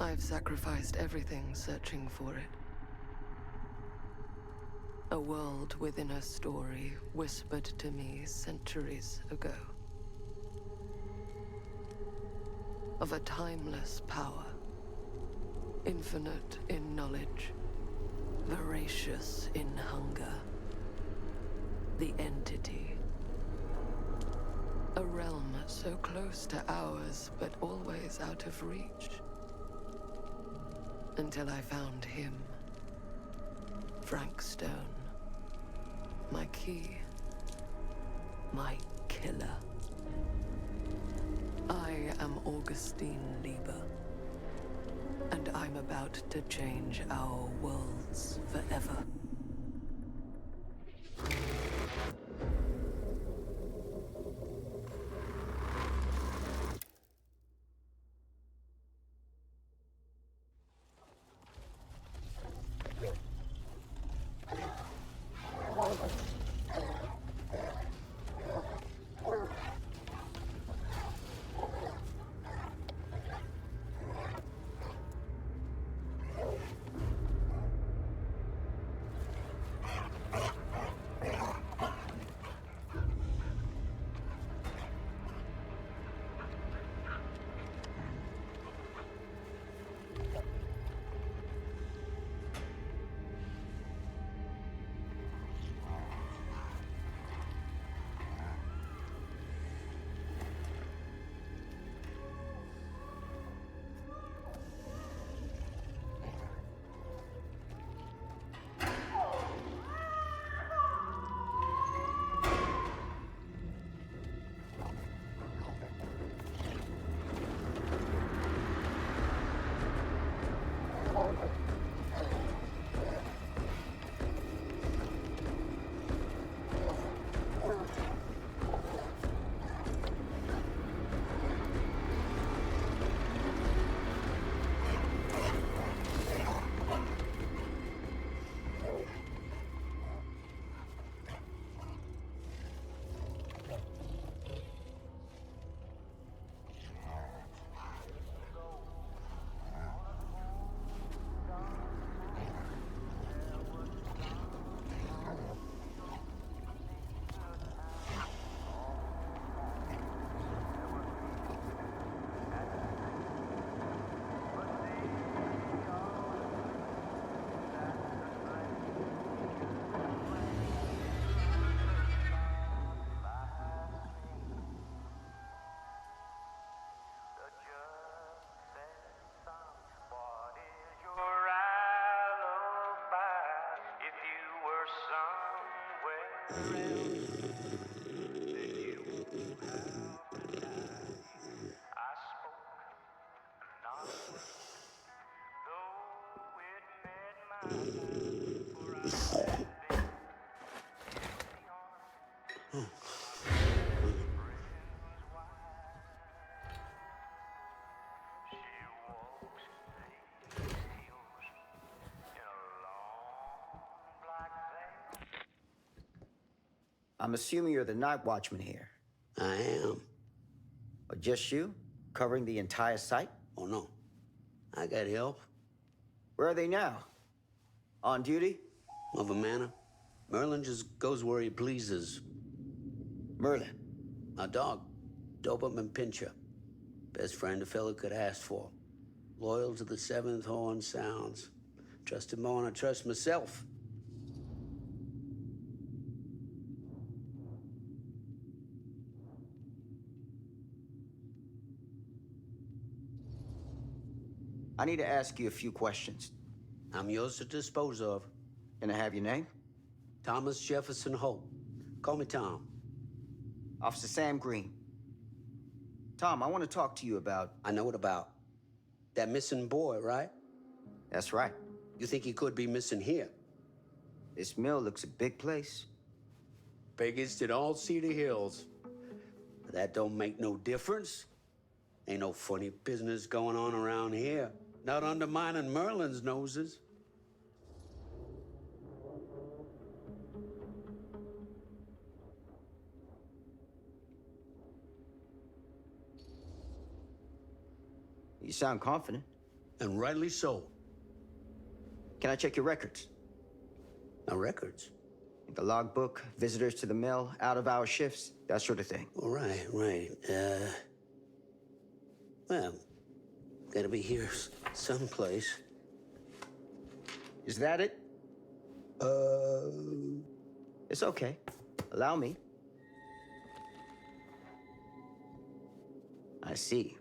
I've sacrificed everything searching for it. A world within a story whispered to me centuries ago. Of a timeless power, infinite in knowledge, voracious in hunger. The entity. A realm so close to ours, but always out of reach. Until I found him. Frank Stone. My key. My killer. I am Augustine Lieber. And I'm about to change our worlds forever. I'm assuming you're the night watchman here. I am. Or just you? Covering the entire site? Oh, no. I got help. Where are they now? On duty? Of a manner. Merlin just goes where he pleases. Merlin? My dog. Doberman Pinscher. Best friend a fella could ask for. Loyal to the seventh horn sounds. Trust him more than I trust myself. I need to ask you a few questions. I'm yours to dispose of. Can I have your name? Thomas Jefferson Hope. Call me Tom. Officer Sam Green. Tom, I want to talk to you about... I know what about. That missing boy, right? That's right. You think he could be missing here? This mill looks a big place. Biggest in all Cedar Hills. But that don't make no difference. Ain't no funny business going on around here. Not undermining Merlin's noses. You sound confident. and rightly so. Can I check your records? My records? The logbook, visitors to the mill, out-of-hour shifts, that sort of thing. Right. Well, gotta be here someplace. Is that it? It's okay. Allow me. I see.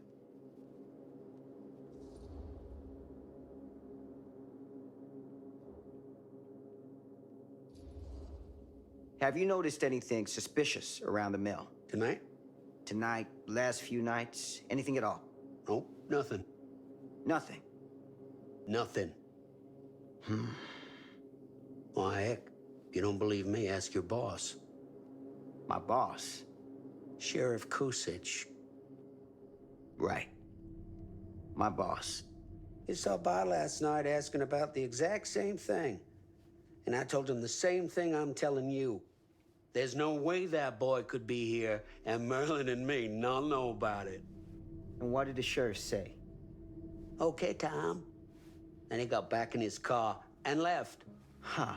Have you noticed anything suspicious around the mill? Tonight? Tonight, last few nights, anything at all? Nope, nothing. Nothing. Nothing. Well, heck, if you don't believe me, ask your boss. My boss? Sheriff Kusich. Right. My boss. He stopped by last night asking about the exact same thing. And I told him the same thing I'm telling you. There's no way that boy could be here and Merlin and me not know about it. And what did the sheriff say? Okay, Tom. And he got back in his car and left. Huh.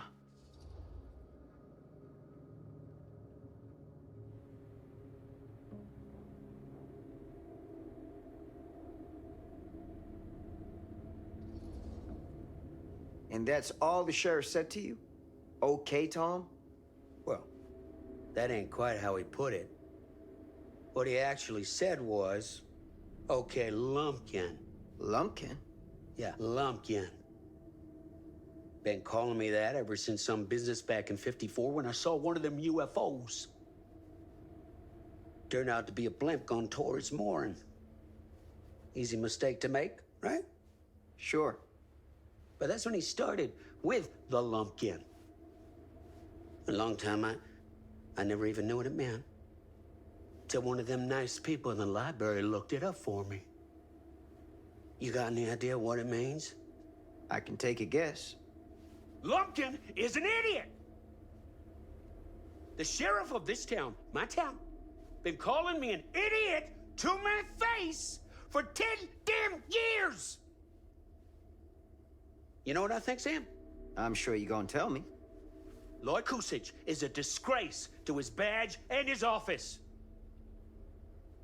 And that's all the sheriff said to you? Okay, Tom? Well, that ain't quite how he put it. What he actually said was, okay, Lumpkin. Lumpkin? Yeah, Lumpkin. Been calling me that ever since some business back in '54 when I saw one of them UFOs. Turned out to be a blimp gone towards mooring. Easy mistake to make, right? Sure. But that's when he started with the Lumpkin. A long time I never even knew what it meant. Till one of them nice people in the library looked it up for me. You got any idea what it means? I can take a guess. Lumpkin is an idiot! The sheriff of this town, my town, been calling me an idiot to my face for 10 damn years! You know what I think, Sam? I'm sure you're gonna tell me. Lloyd Kusich is a disgrace to his badge and his office.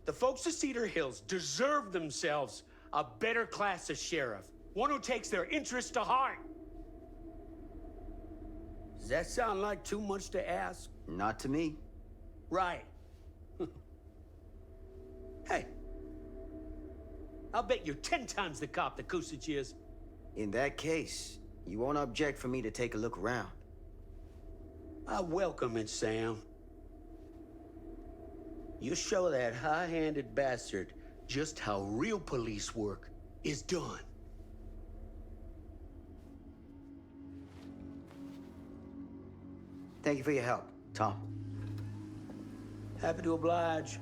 The folks of Cedar Hills deserve themselves a better class of sheriff, one who takes their interests to heart. Does that sound like too much to ask? Not to me. Right. Hey, I'll bet you're 10 times the cop that Kusich is. In that case, you won't object for me to take a look around. I welcome it, Sam. You show that high-handed bastard just how real police work is done. Thank you for your help, Tom. Happy to oblige.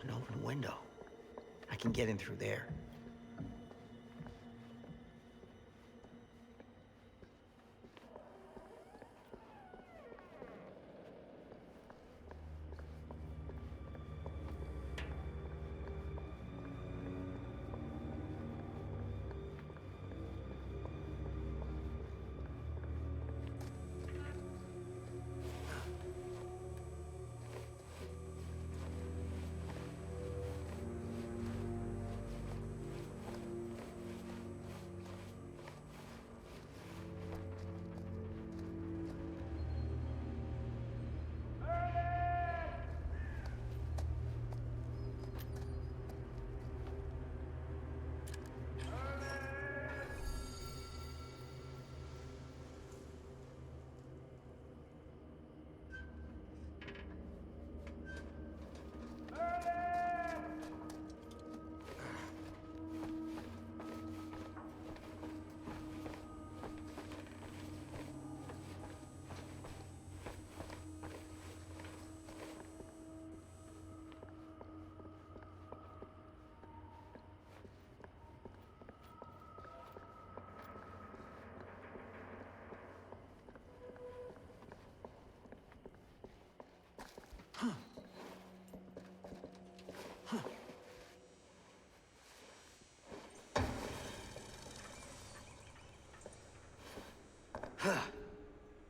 An open window. I can get in through there.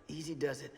Easy does it.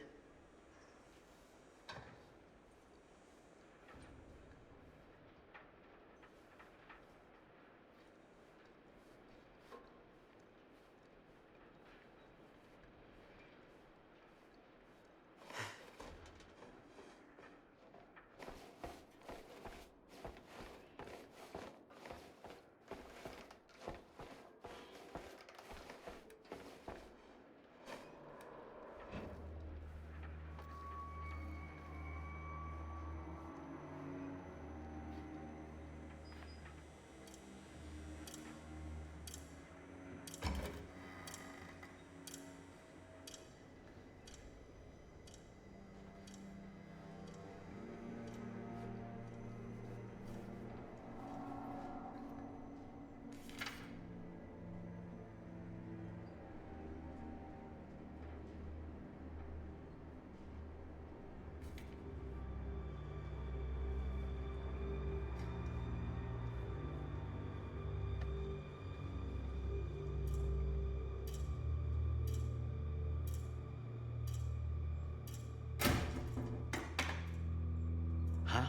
Huh?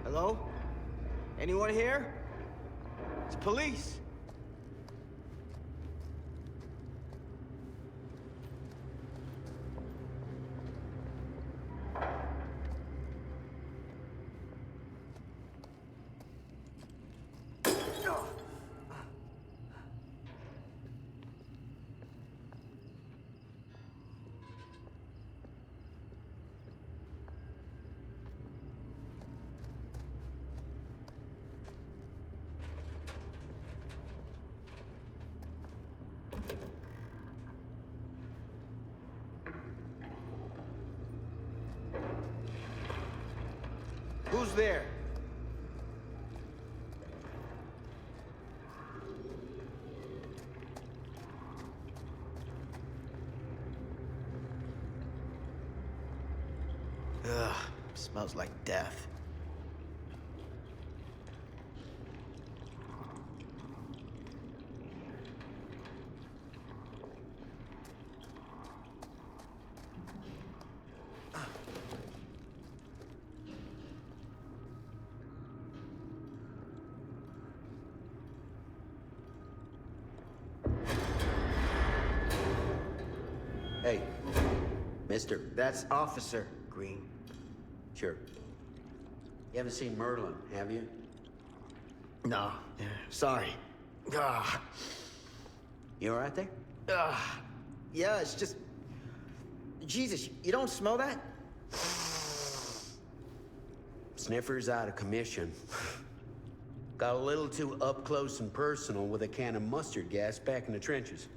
Hello? Anyone here? It's police. Who's there? Ugh, smells like death. Hey, mister. That's Officer Green. Sure. You haven't seen Merlin, have you? No, yeah, sorry. Ah, You all right there? yeah, it's just... Jesus, you don't smell that? Sniffer's out of commission. Got a little too up close and personal with a can of mustard gas back in the trenches.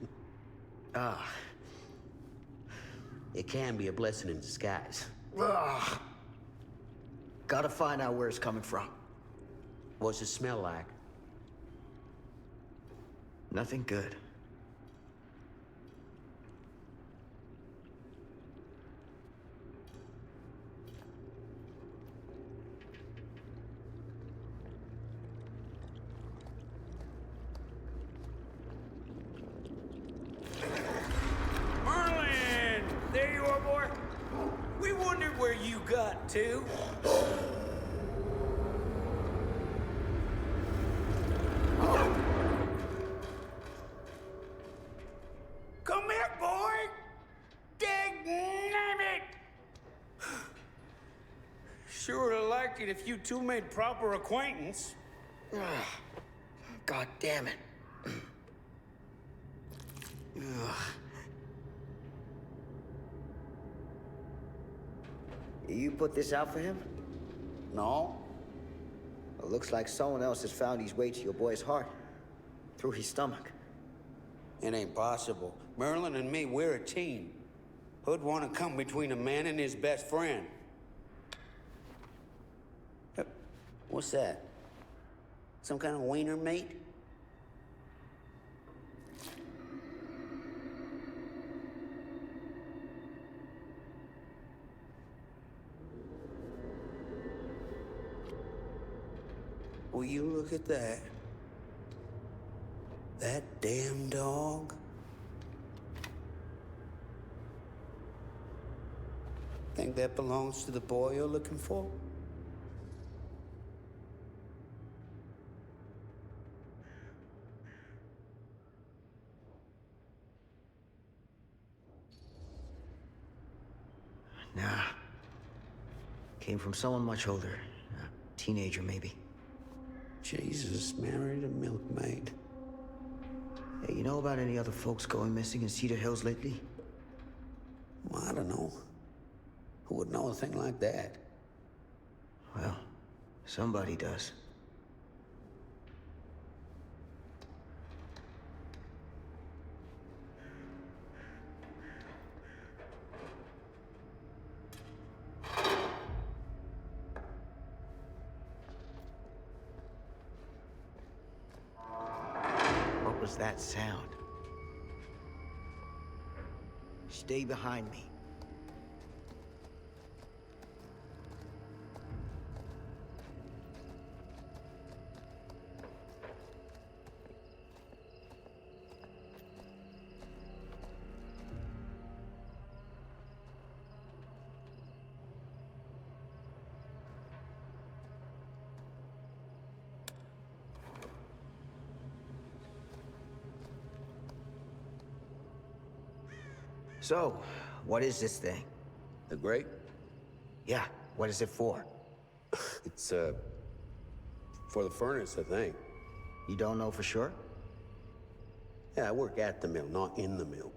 Ah. It can be a blessing in disguise. Ugh. Gotta find out where it's coming from. What's it smell like? Nothing good. Merlin! There you are, boy. We wondered where you got to. Come here, boy! like it if you two made proper acquaintance. God damn it. Ugh. You put this out for him? No? It looks like someone else has found his way to your boy's heart. Through his stomach. It ain't possible. Merlin and me, we're a team. Who'd want to come between a man and his best friend? What's that? Some kind of wiener mate? Will you look at that? That damn dog? Think that belongs to the boy you're looking for? Nah. Came from someone much older. A teenager, maybe. Jesus, married a milkmaid. Hey, you know about any other folks going missing in Cedar Hills lately? Well, I don't know. Who would know a thing like that? Well, somebody does. What was that sound? Stay behind me. So, what is this thing? The grate? Yeah, what is it for? It's, for the furnace, I think. You don't know for sure? Yeah, I work at the mill, not in the mill.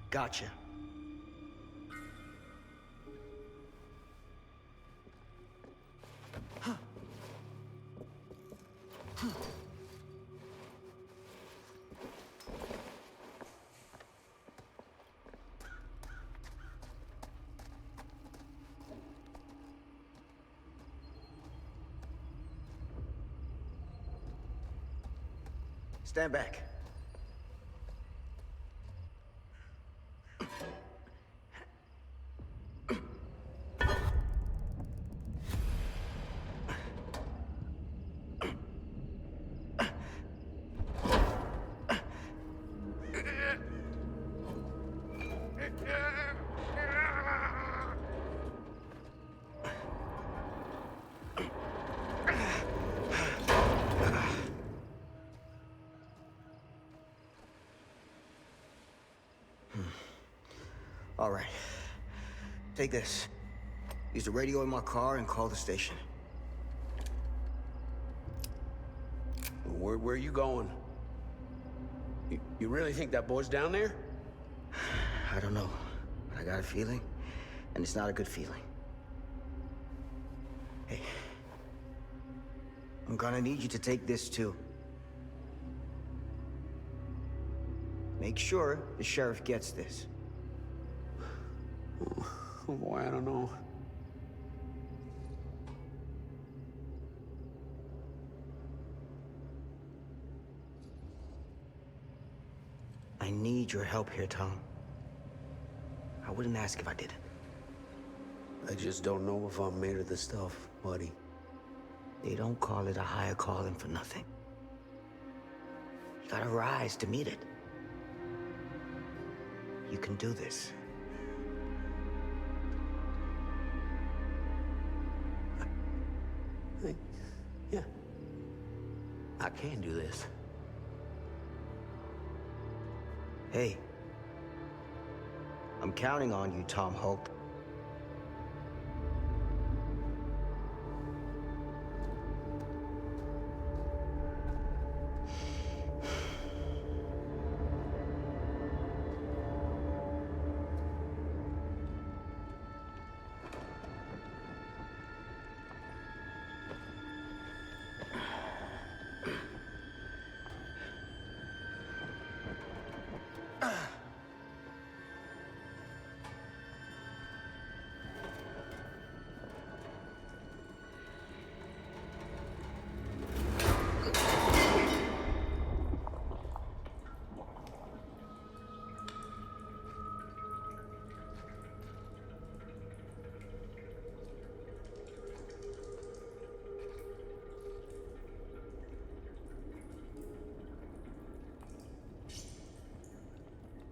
Gotcha. Stand back. All right. Take this. Use the radio in my car and call the station. Where are you going? You really think that boy's down there? I don't know, but I got a feeling, and it's not a good feeling. Hey, I'm gonna need you to take this too. Make sure the sheriff gets this. Oh boy, I don't know. I need your help here, Tom. I wouldn't ask if I didn't. I just don't know if I'm made of the stuff Woody. They don't call it a higher calling for nothing. You gotta rise to meet it. You can do this. Yeah. I can do this. Hey. I'm counting on you, Tom Hope.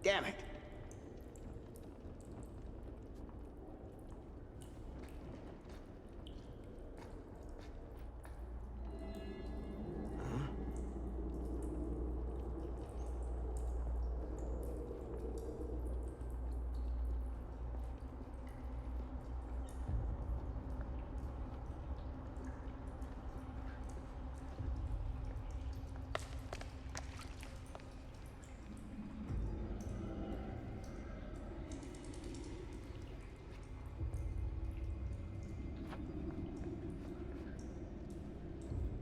Damn it.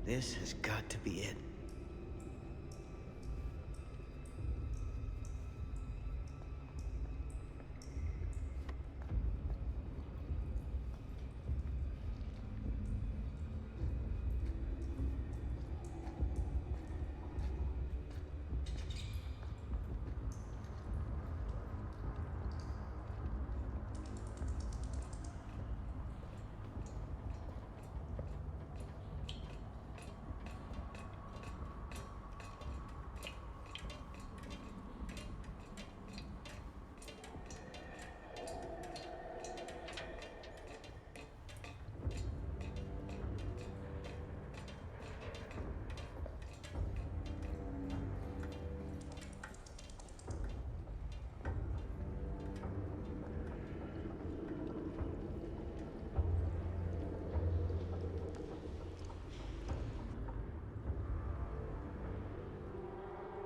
This has got to be it.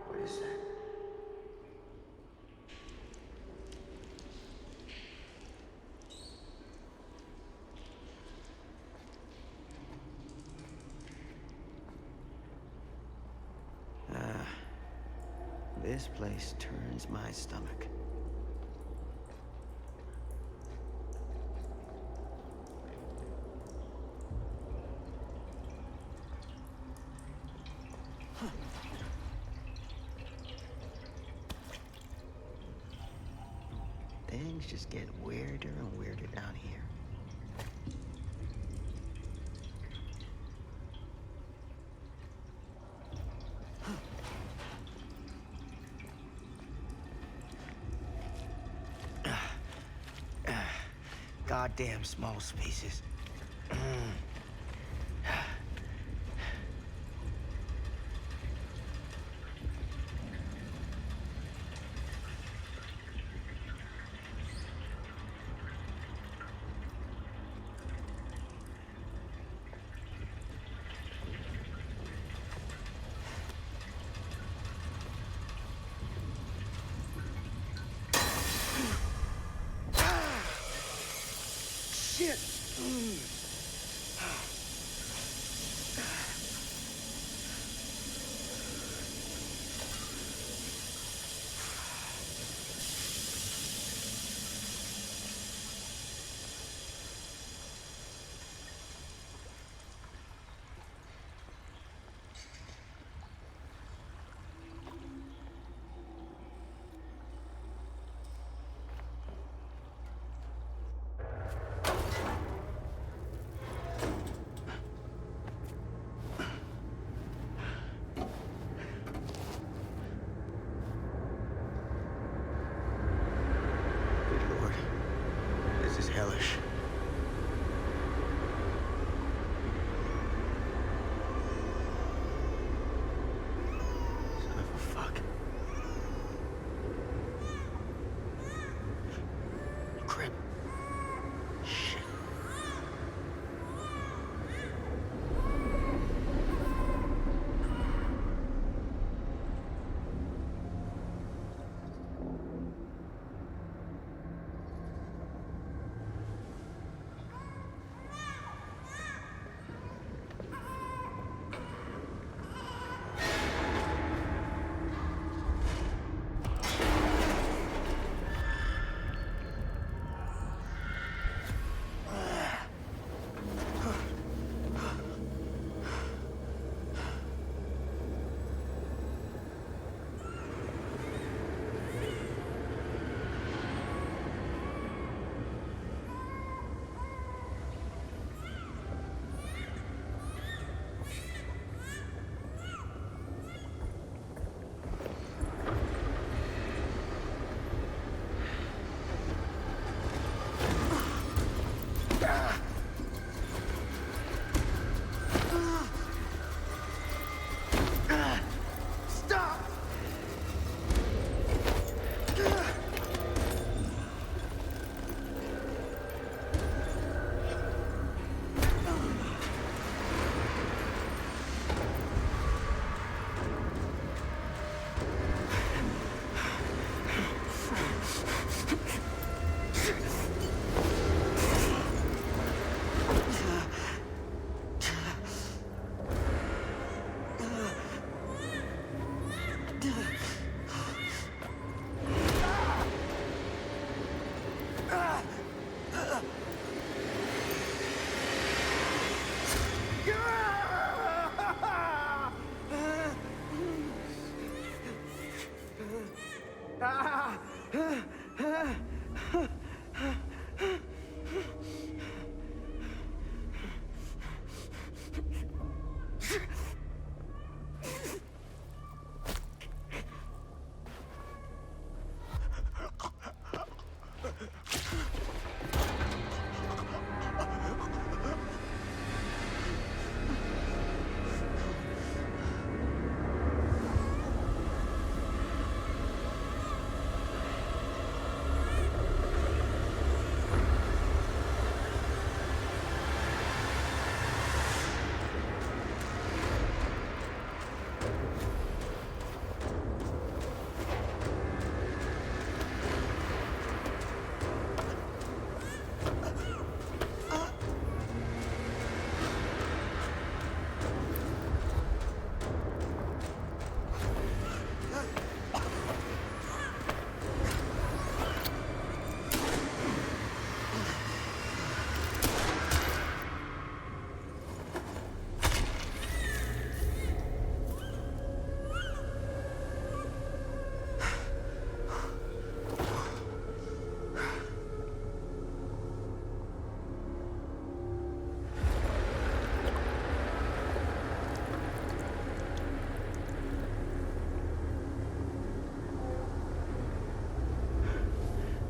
What is that? This place turns my stomach. Things just get weirder and weirder down here. Goddamn small spaces. Shit!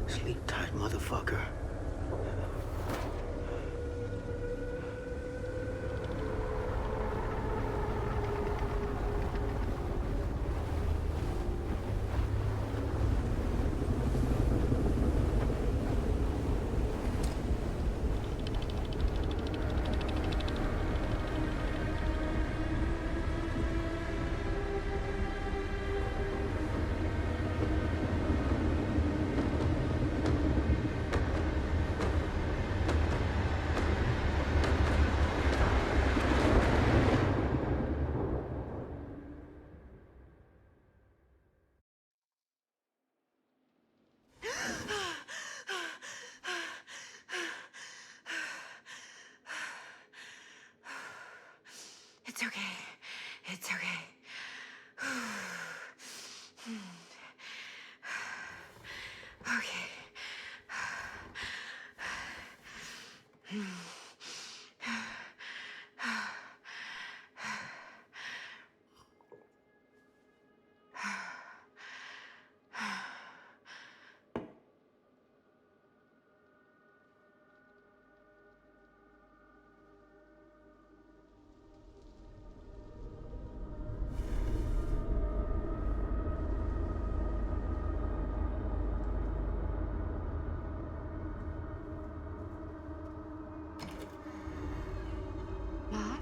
Sleep tight, motherfucker. It's okay. It's okay. Okay. Ma?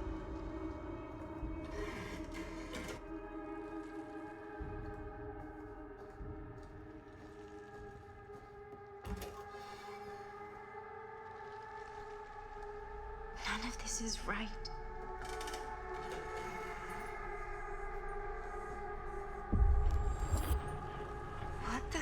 None of this is right. What the?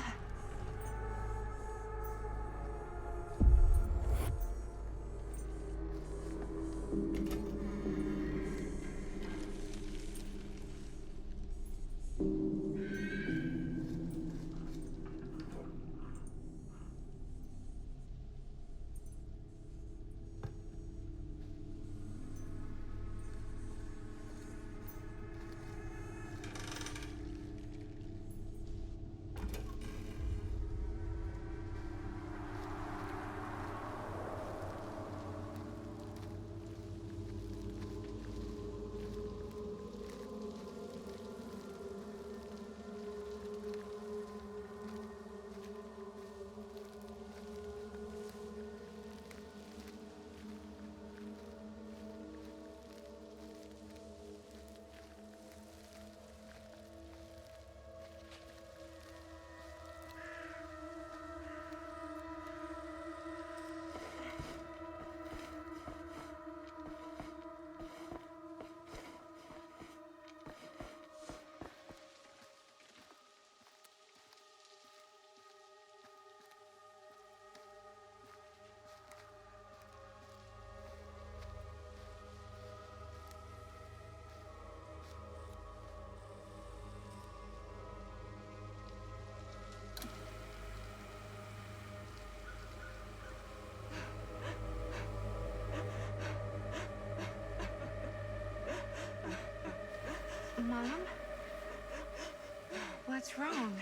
What's wrong?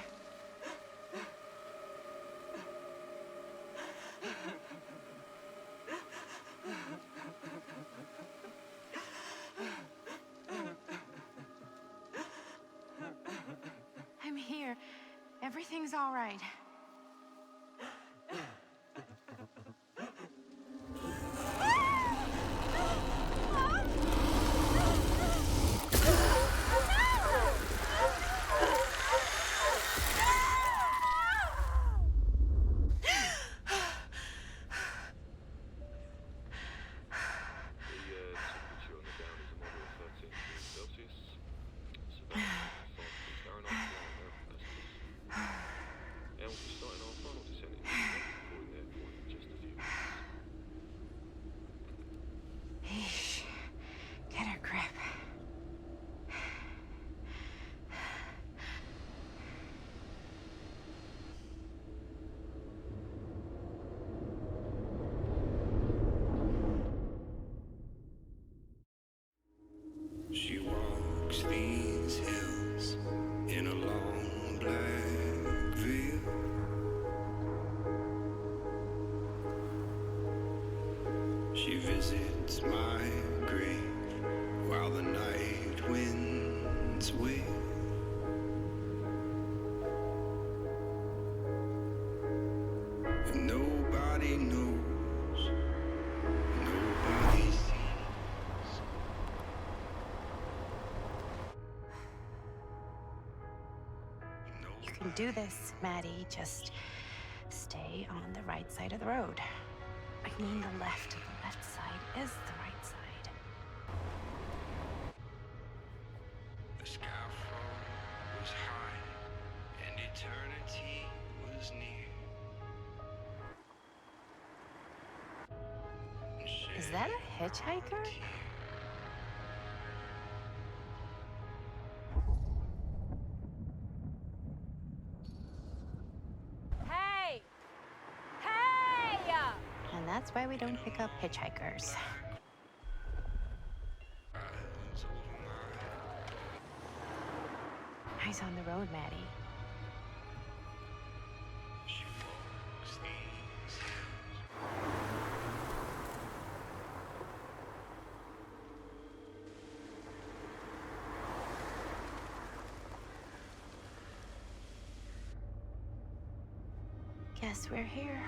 I'm here. Everything's all right. Eesh. Get a grip. She walks these hills in a long black veil. She visits my grave while the night winds wail. And nobody knows, nobody sees. You can do this, Maddie. Just stay on the right side of the road. I mean the left. The left side is the right side. The scaffold was high and eternity was near. Is that a hitchhiker? Hey! Hey! And that's why we don't pick up hitchhikers. Eyes on the road, Maddie. She walks these hills. Guess we're here.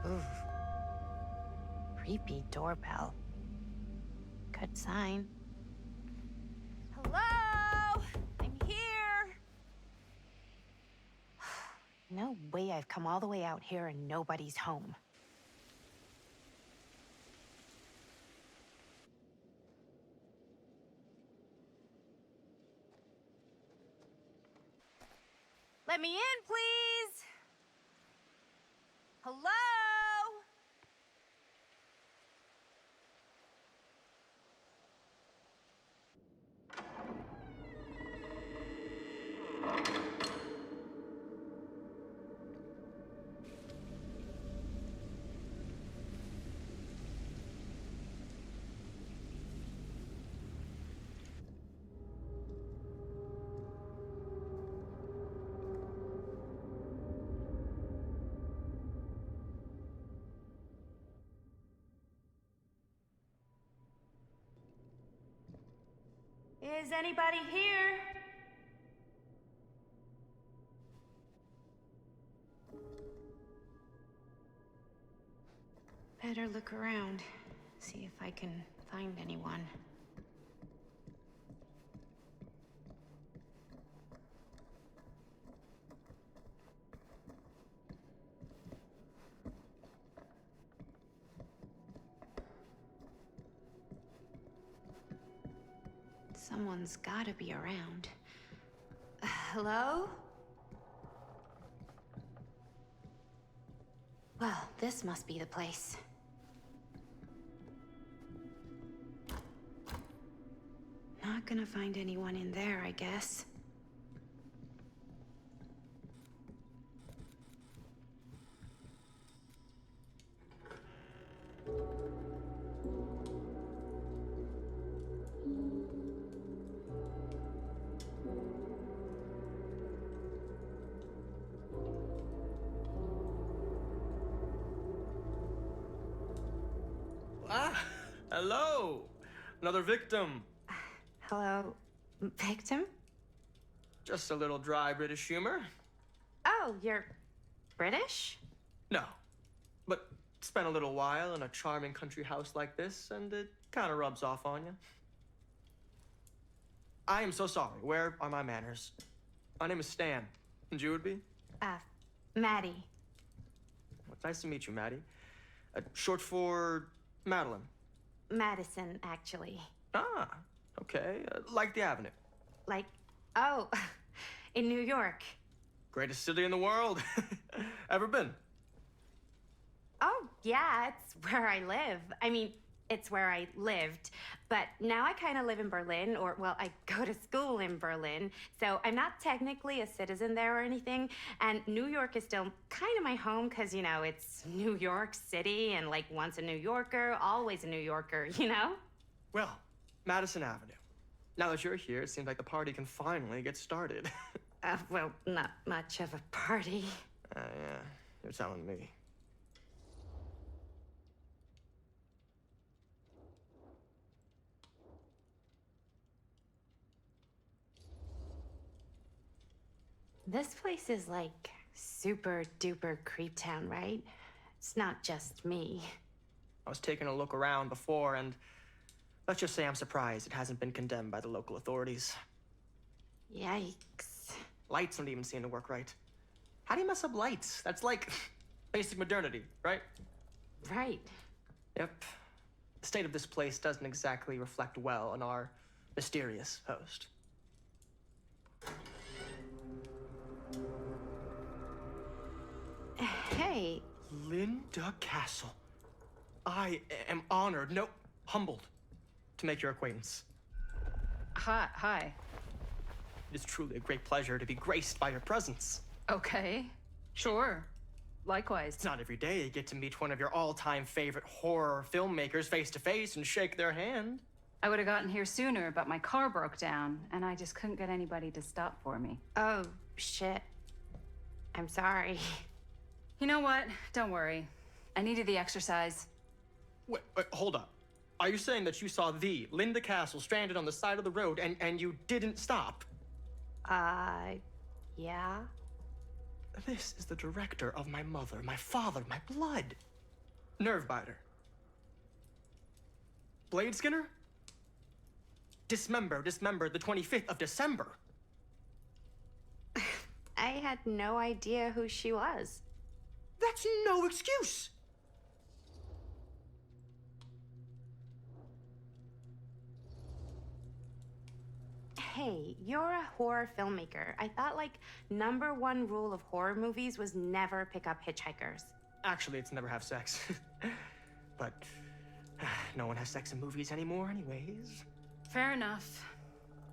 Ooh. Creepy doorbell. Good sign. Hello? I'm here. No way I've come all the way out here and nobody's home. Let me in, please. Hello? Is anybody here? Better look around. See if I can find anyone. Someone's gotta be around. Hello? Well, this must be the place. Not gonna find anyone in there, I guess. Ah, hello. Another victim. Hello, victim? Just a little dry British humor. Oh, you're British? No, but spent a little while in a charming country house like this, and it kind of rubs off on you. I am so sorry. Where are my manners? My name is Stan, and you would be? Maddie. Well, it's nice to meet you, Maddie. Short for Madeline. Madison, actually. Ah, okay. Like the Avenue. Like, oh, in New York. Greatest city in the world. Ever been? Oh, yeah, it's where I live. I mean, it's where I lived. But now I kind of live in Berlin, or, well, I go to school in Berlin. So I'm not technically a citizen there or anything. And New York is still kind of my home because, you know, it's New York City and, like, once a New Yorker, always a New Yorker, you know? Well, Madison Avenue. Now that you're here, it seems like the party can finally get started. Well, not much of a party. Yeah, you're telling me. This place is like super duper creep town, right? It's not just me. I was taking a look around before, and let's just say I'm surprised it hasn't been condemned by the local authorities. Yikes. Lights don't even seem to work right. How do you mess up lights? That's like basic modernity, right? Right. Yep. The state of this place doesn't exactly reflect well on our mysterious host. Hey, Linda Castle. I am honored, no, humbled, to make your acquaintance. Hi. It is truly a great pleasure to be graced by your presence. Okay. Sure. Likewise. It's not every day you get to meet one of your all-time favorite horror filmmakers face to face and shake their hand. I would have gotten here sooner, but my car broke down, and I just couldn't get anybody to stop for me. oh, shit. I'm sorry. You know what? Don't worry. I needed the exercise. Wait, hold up. Are you saying that you saw the Linda Castle stranded on the side of the road and you didn't stop? Yeah? This is the director of my mother, my father, my blood. Nerve biter. Blade Skinner? Dismember the 25th of December. I had no idea who she was. That's no excuse. Hey, you're a horror filmmaker. I thought, like, #1 rule of horror movies was never pick up hitchhikers. Actually, it's never have sex. But no one has sex in movies anymore anyways. Fair enough.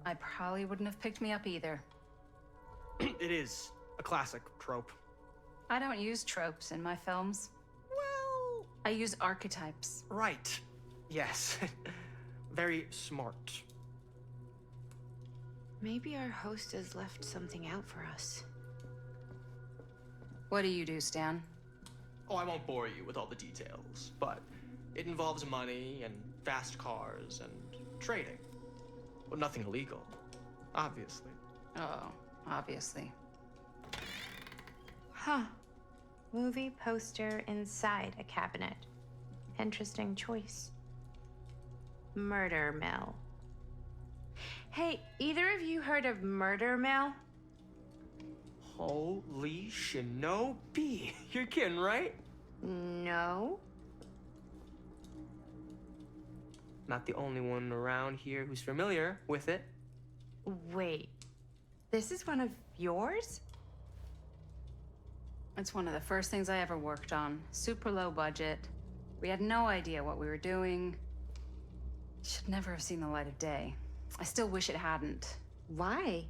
I probably wouldn't have picked me up either. It is a classic trope. I don't use tropes in my films. Well, I use archetypes. right. Yes. Very smart. Maybe our host has left something out for us. What do you do, Stan? Oh, I won't bore you with all the details, but it involves money and fast cars and trading. Well, nothing illegal, obviously. Oh, obviously. Huh. Movie poster inside a cabinet. Interesting choice. Murder mill. Hey, either of you heard of murder mill? Holy shinobi. You're kidding, right? No. not the only one around here who's familiar with it. Wait, this is one of yours? It's one of the first things I ever worked on. Super low budget. We had no idea what we were doing. Should never have seen the light of day. I still wish it hadn't. Why?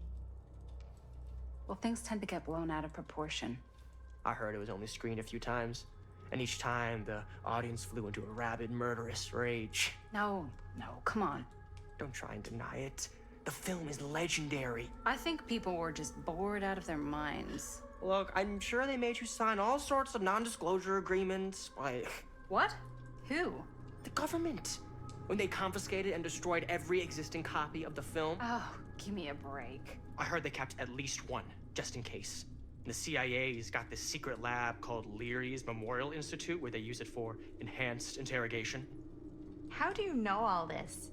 Well, things tend to get blown out of proportion. I heard it was only screened a few times, and each time the audience flew into a rabid, murderous rage. No, come on. Don't try and deny it. The film is legendary. I think people were just bored out of their minds. Look, I'm sure they made you sign all sorts of non-disclosure agreements, like... What? Who? The government. When they confiscated and destroyed every existing copy of the film. Oh, give me a break. I heard they kept at least one, just in case. The CIA's got this secret lab called Leary's Memorial Institute where they use it for enhanced interrogation. How do you know all this?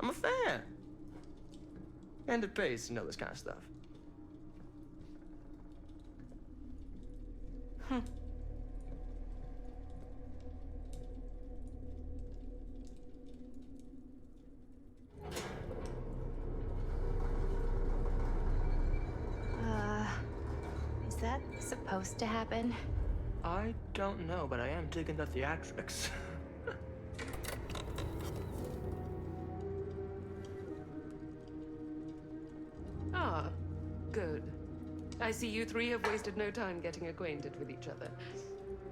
I'm a fan. And it pays to know this kind of stuff. Is that supposed to happen? I don't know, but I am digging the theatrics. Ah, good. I see you three have wasted no time getting acquainted with each other.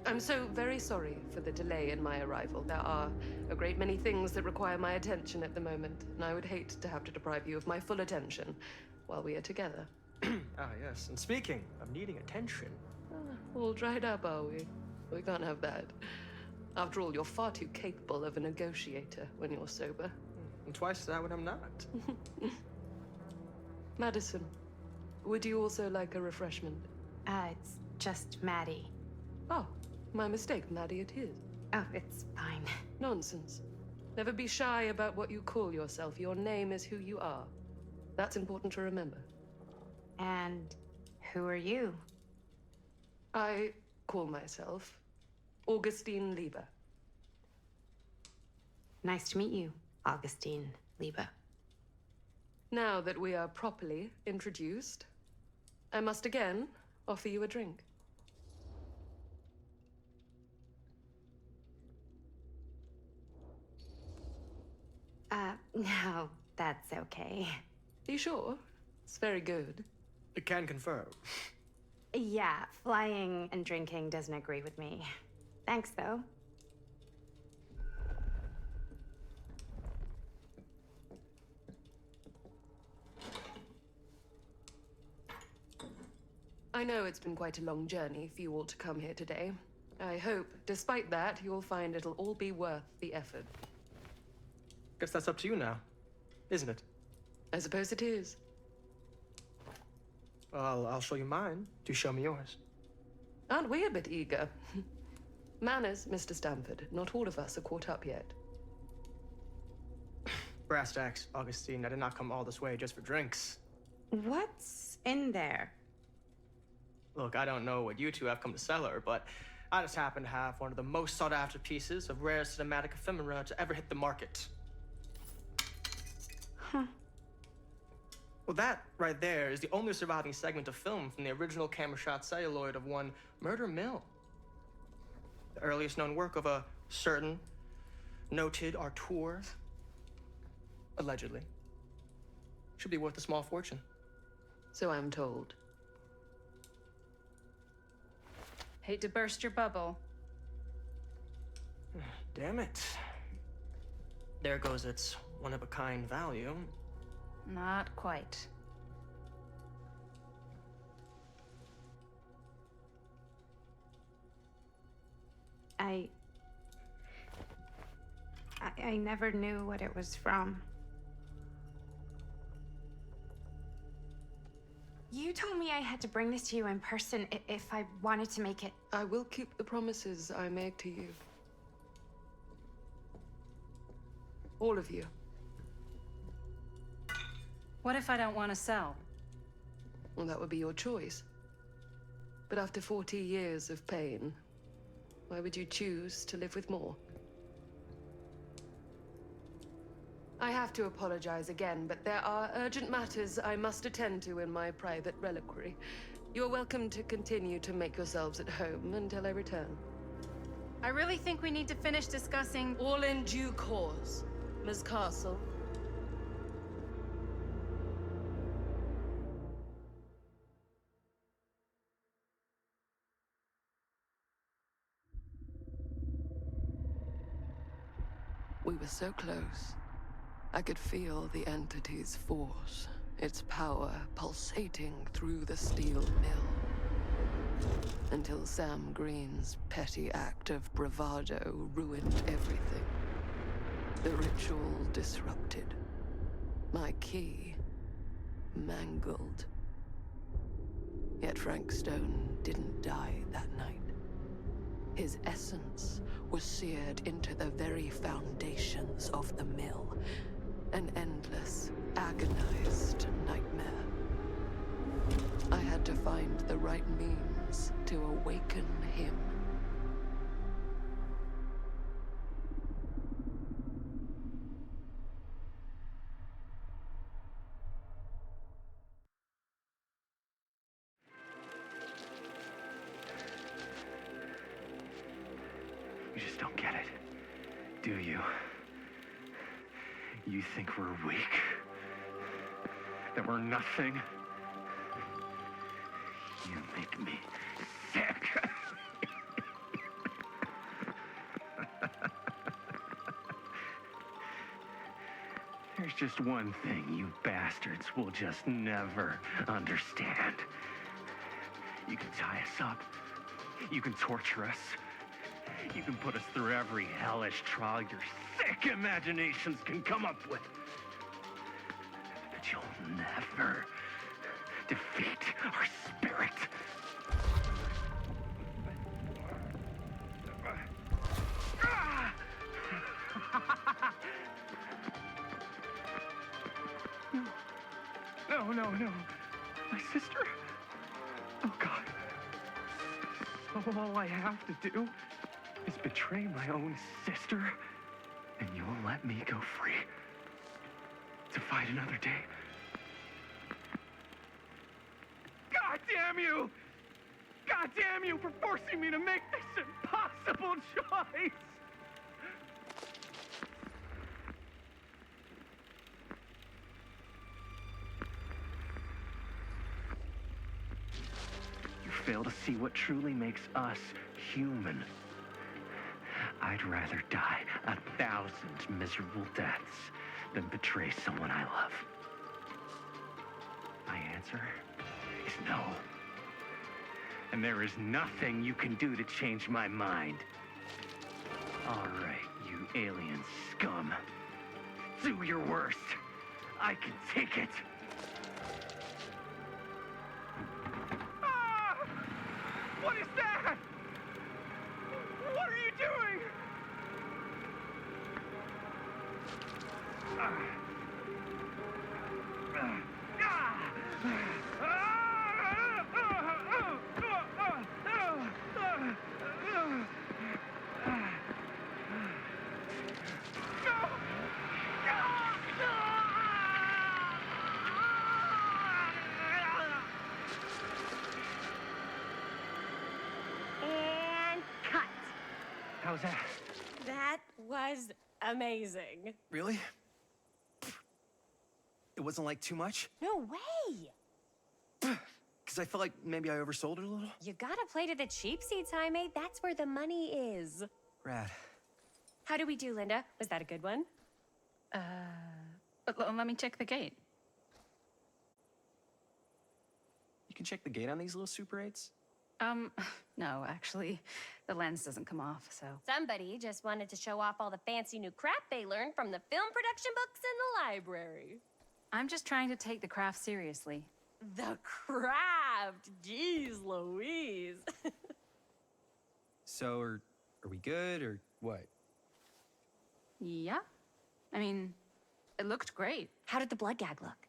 I'm so very sorry for the delay in my arrival. There are a great many things that require my attention at the moment, and I would hate to have to deprive you of my full attention while we are together. Ah, yes. And speaking of needing attention. All dried up, are we? We can't have that. After all, you're far too capable of a negotiator when you're sober. And twice that when I'm not. Madison, would you also like a refreshment? It's just Maddie. Oh, my mistake, Maddie it is. Oh, it's fine. Nonsense. Never be shy about what you call yourself. Your name is who you are. That's important to remember. And who are you? I call myself Augustine Lieber. Nice to meet you, Augustine Lieber. Now that we are properly introduced, I must again offer you a drink. No, that's okay. You sure? It's very good. I can confirm. Yeah, flying and drinking doesn't agree with me. Thanks, though. I know it's been quite a long journey for you all to come here today. I hope, despite that, you'll find it'll all be worth the effort. Guess that's up to you now, isn't it? I suppose it is. Well, I'll show you mine. Do show me yours. Aren't we a bit eager? Manners, Mr. Stamford. Not all of us are caught up yet. Brass tacks, Augustine. I did not come all this way just for drinks. What's in there? Look, I don't know what you two have come to cellar, but I just happen to have one of the most sought-after pieces of rare cinematic ephemera to ever hit the market. Huh. Well, that right there is the only surviving segment of film from the original camera shot celluloid of one Murder Mill. The earliest known work of a certain noted auteur, allegedly. Should be worth a small fortune. So I'm told. Hate to burst your bubble. Damn it. There goes its one-of-a-kind value. Not quite. I never knew what it was from. You told me I had to bring this to you in person if I wanted to make it. I will keep the promises I make to you. All of you. What if I don't want to sell? Well, that would be your choice. But after 40 years of pain, why would you choose to live with more? I have to apologize again, but there are urgent matters I must attend to in my private reliquary. You're welcome to continue to make yourselves at home until I return. I really think we need to finish discussing. All in due course, Miss Castle. We were so close. I could feel the entity's force, its power pulsating through the steel mill. Until Sam Green's petty act of bravado ruined everything. The ritual disrupted. My key mangled. Yet Frank Stone didn't die that night. His essence was seared into the very foundations of the mill. An endless, agonized nightmare. I had to find the right means to awaken him. You just don't get it, do you? You think we're weak? That we're nothing? You make me sick. There's just one thing you bastards will just never understand. You can tie us up. You can torture us. You can put us through every hellish trial your sick imaginations can come up with. But you'll never defeat our spirit. No. My sister? Oh, God. All I have to do is betray my own sister, and you'll let me go free to fight another day. God damn you! God damn you for forcing me to make this impossible choice! You fail to see what truly makes us human. I'd rather die 1,000 miserable deaths than betray someone I love. My answer is no. And there is nothing you can do to change my mind. All right, you alien scum. Do your worst. I can take it. Ah! What is that? What are you doing? And cut. How's that? That was amazing. Really? It wasn't like too much? No way. Because I felt like maybe I oversold it a little? You gotta play to the cheap seats, Jaime. That's where the money is. Rad. How did we do, Linda? Was that a good one? Let me check the gate. You can check the gate on these little Super 8s? No, actually, the lens doesn't come off, so. Somebody just wanted to show off all the fancy new crap they learned from the film production books in the library. I'm just trying to take the craft seriously. The craft! Jeez Louise. So, are we good, or what? Yeah. I mean, it looked great. How did the blood gag look?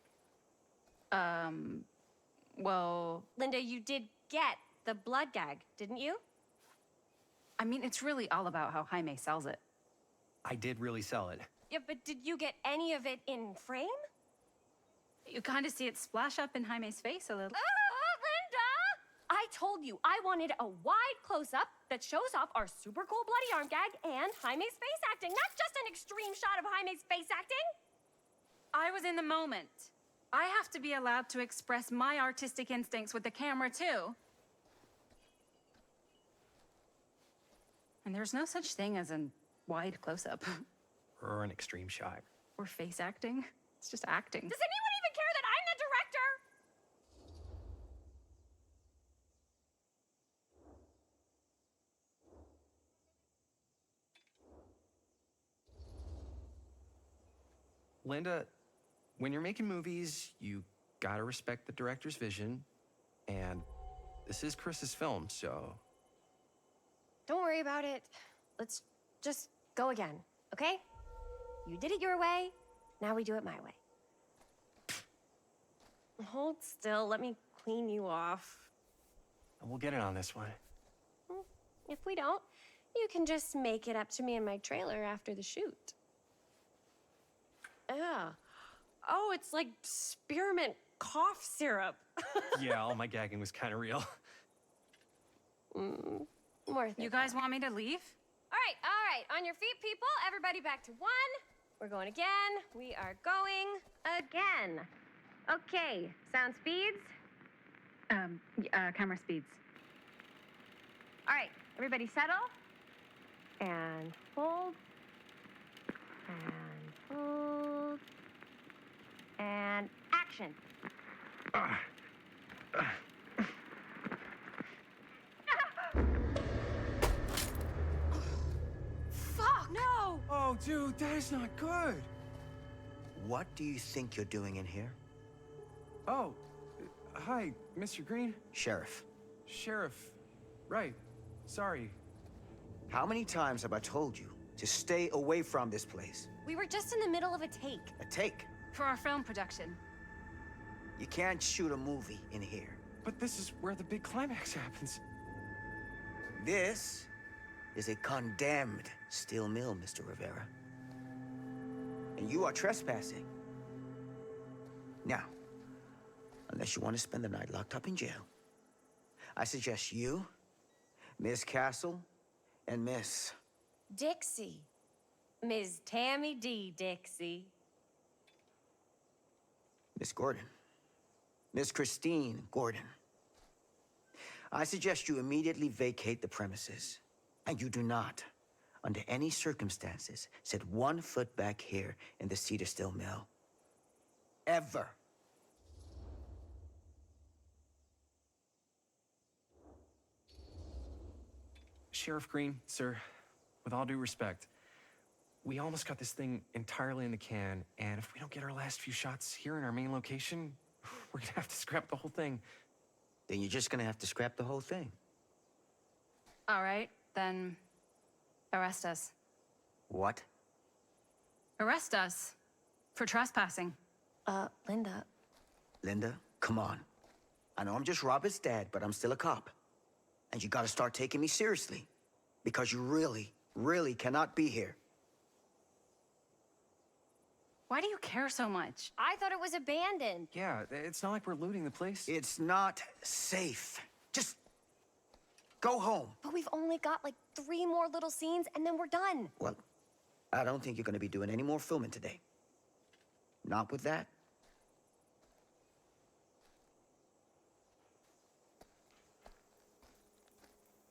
Well, Linda, you did get the blood gag, didn't you? I mean, it's really all about how Jaime sells it. I did really sell it. Yeah, but did you get any of it in frame? You kind of see it splash up in Jaime's face a little. Linda! I told you I wanted a wide close-up that shows off our super cool bloody arm gag and Jaime's face acting, not just an extreme shot of Jaime's face acting. I was in the moment. I have to be allowed to express my artistic instincts with the camera, too. And there's no such thing as a wide close-up. Or an extreme shot. Or face acting. It's just acting. Does anyone even care that I'm the director? Linda, when you're making movies, you gotta respect the director's vision. And this is Chris's film, so... Don't worry about it. Let's just go again, okay? You did it your way, now we do it my way. Hold still, let me clean you off. We'll get it on this one. If we don't, you can just make it up to me in my trailer after the shoot. Yeah. Oh, it's like spearmint cough syrup. Yeah, all my gagging was kind of real. More You guys want me to leave? All right. On your feet, people. Everybody back to one. We're going again. We are going again. Okay, sound speeds. Camera speeds. All right, everybody settle. And hold. And hold. And action. Fuck, no! Oh, dude, that is not good. What do you think you're doing in here? Oh, hi, Mr. Green. Sheriff. Sheriff. Right. Sorry. How many times have I told you to stay away from this place? We were just in the middle of a take. A take? For our film production. You can't shoot a movie in here. But this is where the big climax happens. This is a condemned steel mill, Mr. Rivera. And you are trespassing. Now, unless you want to spend the night locked up in jail, I suggest you, Miss Castle, and Miss... Dixie. Ms. Tammy D. Dixie. Miss Gordon. Miss Christine Gordon. I suggest you immediately vacate the premises. And you do not, under any circumstances, set 1 foot back here in the Cedar Still Mill. Ever. Sheriff Green, sir, with all due respect, we almost got this thing entirely in the can, and if we don't get our last few shots here in our main location, we're gonna have to scrap the whole thing. Then you're just gonna have to scrap the whole thing. All right, then arrest us. What? Arrest us for trespassing. Linda. Linda, come on. I know I'm just Robert's dad, but I'm still a cop. And you gotta start taking me seriously. Because you really, really cannot be here. Why do you care so much? I thought it was abandoned. Yeah, it's not like we're looting the place. It's not safe. Just go home. But we've only got like 3 more little scenes and then we're done. Well, I don't think you're gonna be doing any more filming today. Not with that.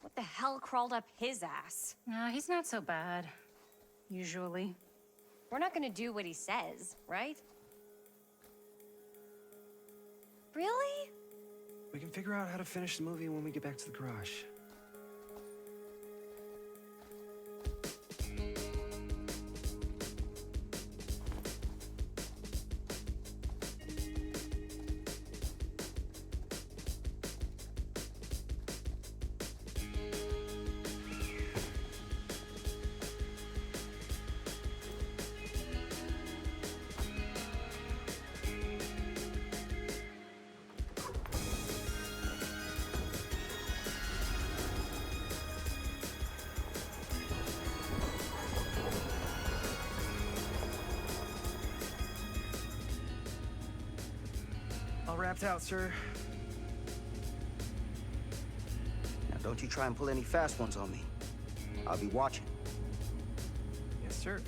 What the hell crawled up his ass? No, he's not so bad. Usually. We're not gonna do what he says, right? Really? We can figure out how to finish the movie when we get back to the garage. tapped out, sir. Now, don't you try and pull any fast ones on me. I'll be watching. Yes, sir.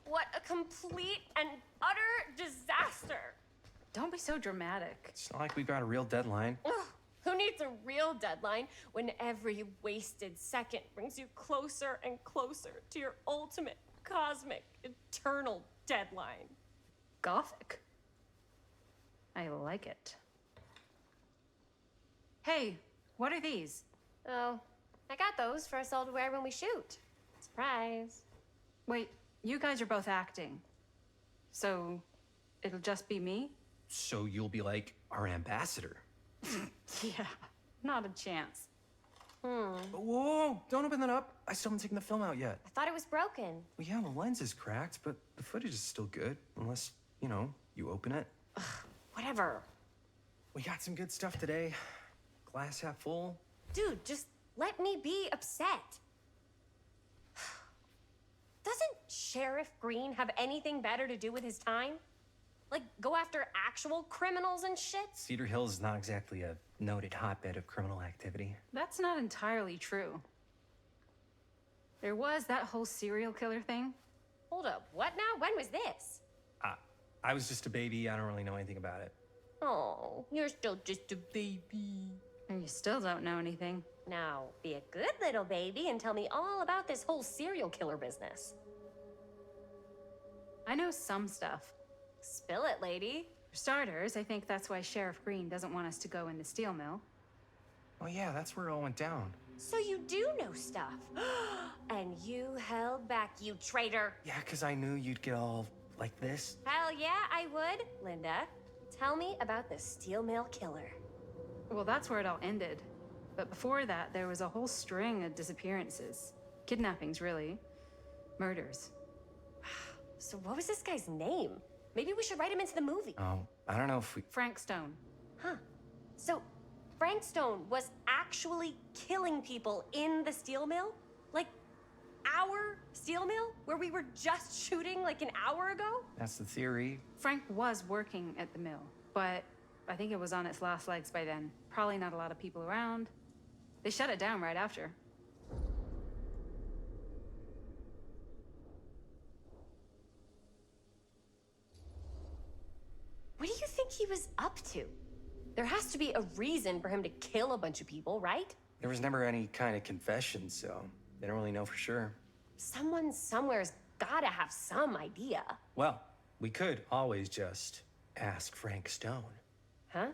What a complete and utter disaster. Don't be so dramatic. It's not like we've got a real deadline. Ugh, who needs a real deadline when every wasted second brings you closer and closer to your ultimate, cosmic, eternal deadline? Gothic. I like it. Hey, what are these? Oh, I got those for us all to wear when we shoot. Surprise. Wait, you guys are both acting. So it'll just be me? So you'll be like our ambassador. Yeah, not a chance. Whoa, don't open that up. I still haven't taken the film out yet. I thought it was broken. Well, yeah, the lens is cracked, but the footage is still good. Unless, you know, you open it. Whatever. We got some good stuff today. Glass half full. Dude, just let me be upset. Doesn't Sheriff Green have anything better to do with his time? Like, go after actual criminals and shit? Cedar Hills is not exactly a noted hotbed of criminal activity. That's not entirely true. There was that whole serial killer thing. Hold up, what now? When was this? I was just a baby. I don't really know anything about it. Oh, you're still just a baby. And you still don't know anything. Now, be a good little baby and tell me all about this whole serial killer business. I know some stuff. Spill it, lady. For starters, I think that's why Sheriff Green doesn't want us to go in the steel mill. Oh yeah, that's where it all went down. So you do know stuff. And you held back, you traitor. Yeah, because I knew you'd get all like this. Hell yeah, I would. Linda, tell me about the steel mill killer. Well, that's where it all ended. But before that, there was a whole string of disappearances. Kidnappings, really. Murders. So what was this guy's name? Maybe we should write him into the movie. Oh, I don't know if we... Frank Stone. Huh. So Frank Stone was actually killing people in the steel mill? Like, our steel mill? Where we were just shooting like an hour ago? That's the theory. Frank was working at the mill, but I think it was on its last legs by then. Probably not a lot of people around. They shut it down right after. What do you think he was up to? There has to be a reason for him to kill a bunch of people, right? There was never any kind of confession, so they don't really know for sure. Someone somewhere's gotta have some idea. Well, we could always just ask Frank Stone. Huh?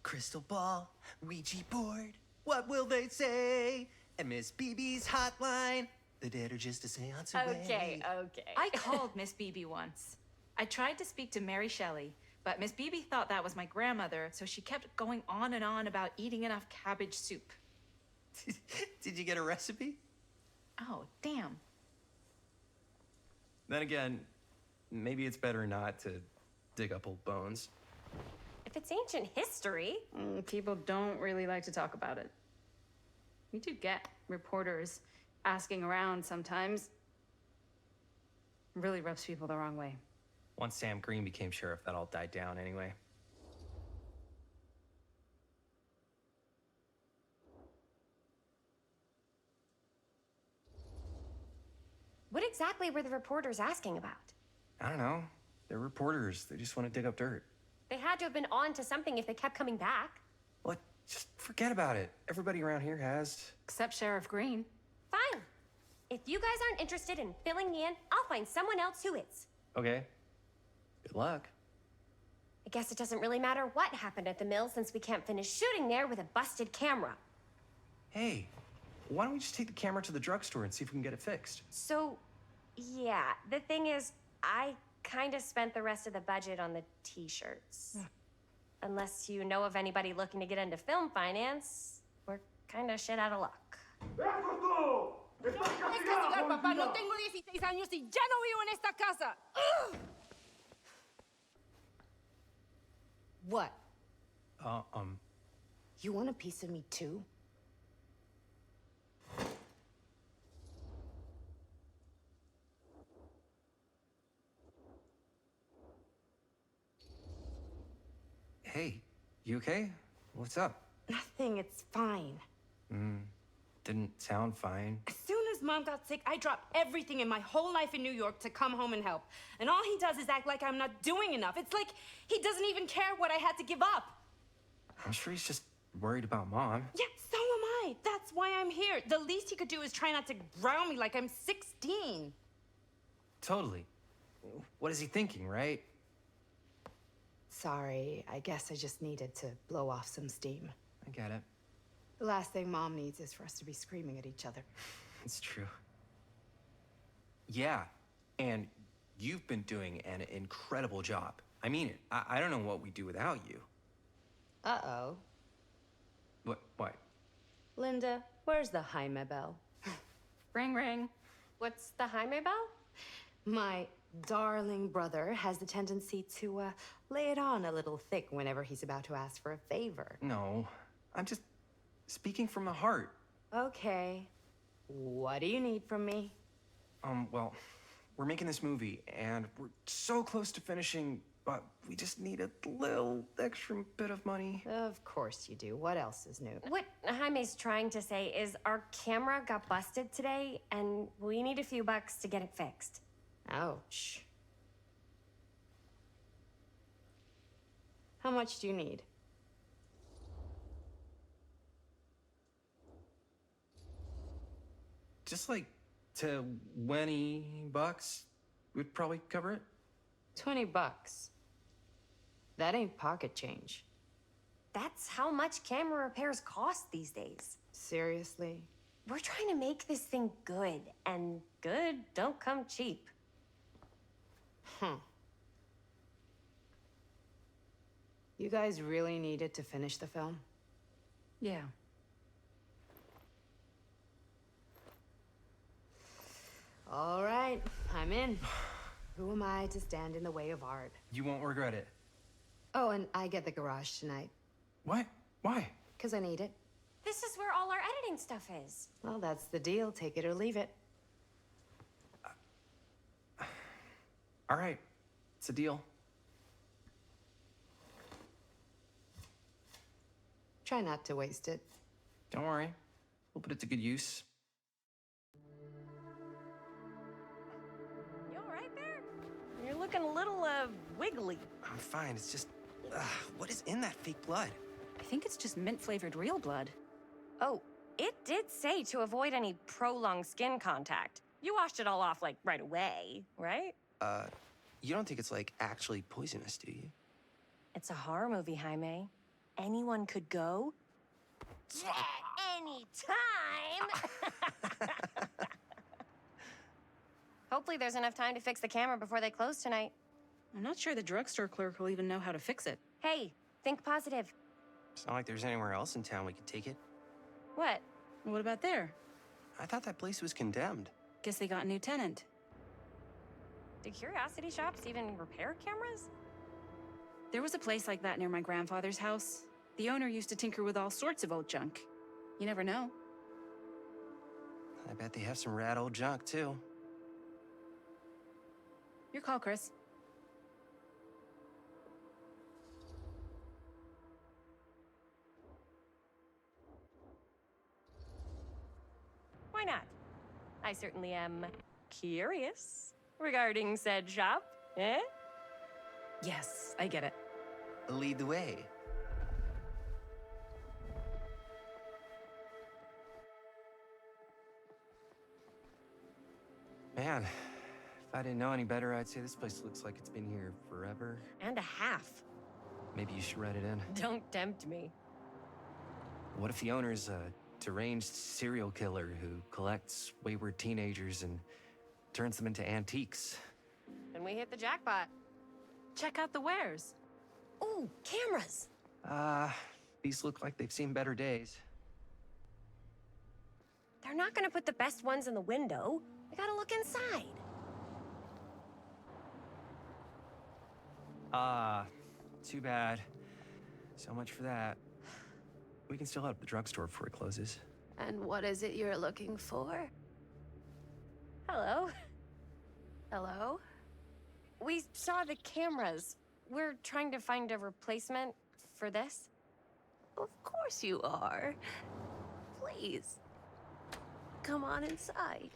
Crystal ball, Ouija board, what will they say? And Miss BB's hotline, the dead are just a seance away. Okay. I called Miss Beebe once. I tried to speak to Mary Shelley, but Miss Beebe thought that was my grandmother, so she kept going on and on about eating enough cabbage soup. Did you get a recipe? Oh, damn. Then again, maybe it's better not to dig up old bones. If it's ancient history. People don't really like to talk about it. We do get reporters asking around sometimes. It really rubs people the wrong way. Once Sam Green became sheriff, that all died down anyway. What exactly were the reporters asking about? I don't know. They're reporters. They just want to dig up dirt. They had to have been on to something if they kept coming back. What? Just forget about it. Everybody around here has. Except Sheriff Green. Fine. If you guys aren't interested in filling me in, I'll find someone else who is. Okay. Good luck. I guess it doesn't really matter what happened at the mill since we can't finish shooting there with a busted camera. Hey, why don't we just take the camera to the drugstore and see if we can get it fixed? So, yeah, the thing is, I kind of spent the rest of the budget on the t-shirts. Unless you know of anybody looking to get into film finance, we're kind of shit out of luck. Es castigar, papá. No tengo 16 años y ya no vivo en esta casa. Ugh. What? You want a piece of me too? Hey, you okay? What's up? Nothing, it's fine. Didn't sound fine. As soon as Mom got sick, I dropped everything in my whole life in New York to come home and help. And all he does is act like I'm not doing enough. It's like he doesn't even care what I had to give up. I'm sure he's just worried about Mom. Yeah, so am I. That's why I'm here. The least he could do is try not to ground me like I'm 16. Totally. What is he thinking, right? Sorry, I guess I just needed to blow off some steam. I get it. The last thing Mom needs is for us to be screaming at each other. It's true. Yeah, and you've been doing an incredible job. I mean it. I don't know what we'd do without you. Uh-oh. What? Linda, where's the Jaime bell? Ring, ring. What's the Jaime bell? My darling brother has the tendency to lay it on a little thick whenever he's about to ask for a favor. No, I'm just speaking from the heart. Okay. What do you need from me? Well, we're making this movie, and we're so close to finishing, but we just need a little extra bit of money. Of course you do. What else is new? What Jaime's trying to say is our camera got busted today, and we need a few bucks to get it fixed. Ouch. How much do you need? Just like $20 would probably cover it. $20. That ain't pocket change. That's how much camera repairs cost these days. Seriously? We're trying to make this thing good, and good don't come cheap. You guys really needed to finish the film? Yeah. All right, I'm in. Who am I to stand in the way of art? You won't regret it. Oh, and I get the garage tonight. What? Why? Because I need it. This is where all our editing stuff is. Well, that's the deal. Take it or leave it. All right, it's a deal. Try not to waste it. Don't worry, we'll put it to good use. You all right there? You're looking a little, wiggly. I'm fine. It's just, what is in that fake blood? I think it's just mint-flavored real blood. Oh, it did say to avoid any prolonged skin contact. You washed it all off, like, right away, right? You don't think it's, like, actually poisonous, do you? It's a horror movie, Jaime. Anyone could go. At any time! Hopefully there's enough time to fix the camera before they close tonight. I'm not sure the drugstore clerk will even know how to fix it. Hey, think positive. It's not like there's anywhere else in town we could take it. What? What about there? I thought that place was condemned. Guess they got a new tenant. Do curiosity shops even repair cameras? There was a place like that near my grandfather's house. The owner used to tinker with all sorts of old junk. You never know. I bet they have some rad old junk, too. Your call, Chris. Why not? I certainly am curious regarding said shop, eh? Yes, I get it. Lead the way. Man, if I didn't know any better, I'd say this place looks like it's been here forever. And a half. Maybe you should write it in. Don't tempt me. What if the owner's a deranged serial killer who collects wayward teenagers and turns them into antiques? And we hit the jackpot. Check out the wares. Ooh, cameras. These look like they've seen better days. They're not gonna put the best ones in the window. We gotta look inside. Too bad. So much for that. We can still head up the drugstore before it closes. And what is it you're looking for? Hello. Hello? We saw the cameras. We're trying to find a replacement for this. Of course you are. Please. Come on inside.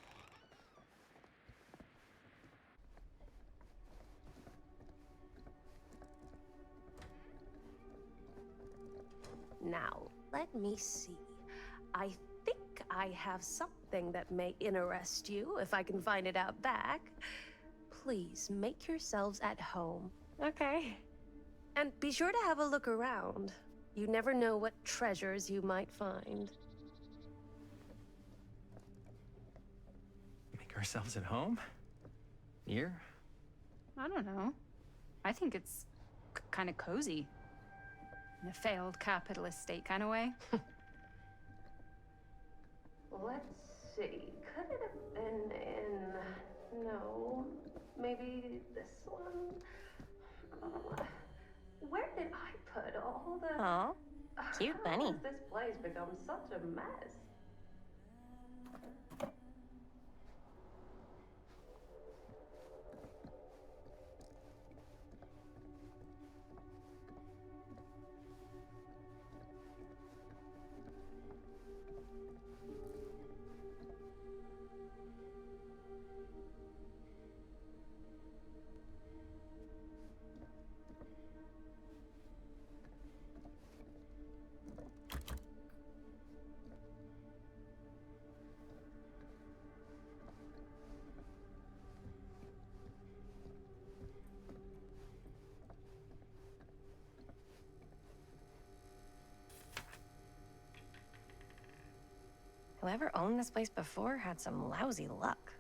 Now, let me see. I think I have something that may interest you, if I can find it out back. Please make yourselves at home. Okay. And be sure to have a look around. You never know what treasures you might find. Make ourselves at home? Here? I don't know. I think it's kind of cozy. In a failed capitalist state kind of way. Let's see. Could it have been in... No. Maybe this one? Where did I put all the... Aw, cute How bunny. has this place become such a mess? Whoever owned this place before had some lousy luck.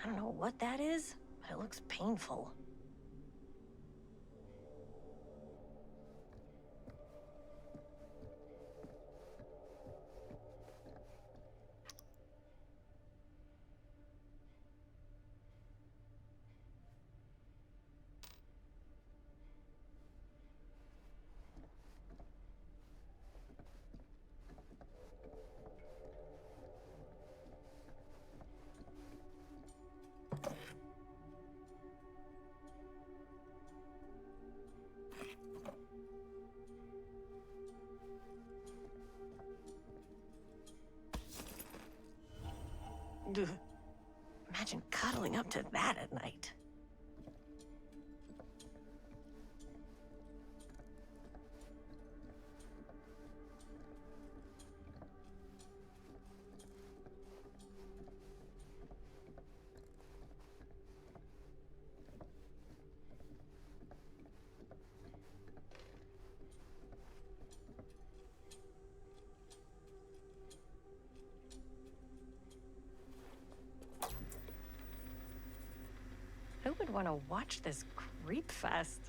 I don't know what that is, but it looks painful. Ugh. Imagine cuddling up to that at night. Who would want to watch this creep fest?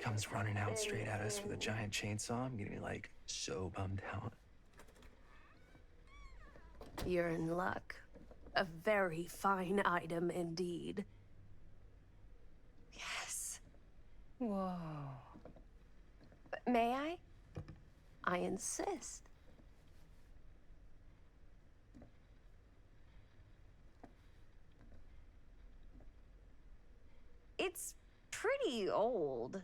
comes running out straight at us with a giant chainsaw, I'm gonna be like so bummed out. You're in luck. A very fine item indeed. Yes. Whoa. May I? I insist. It's pretty old.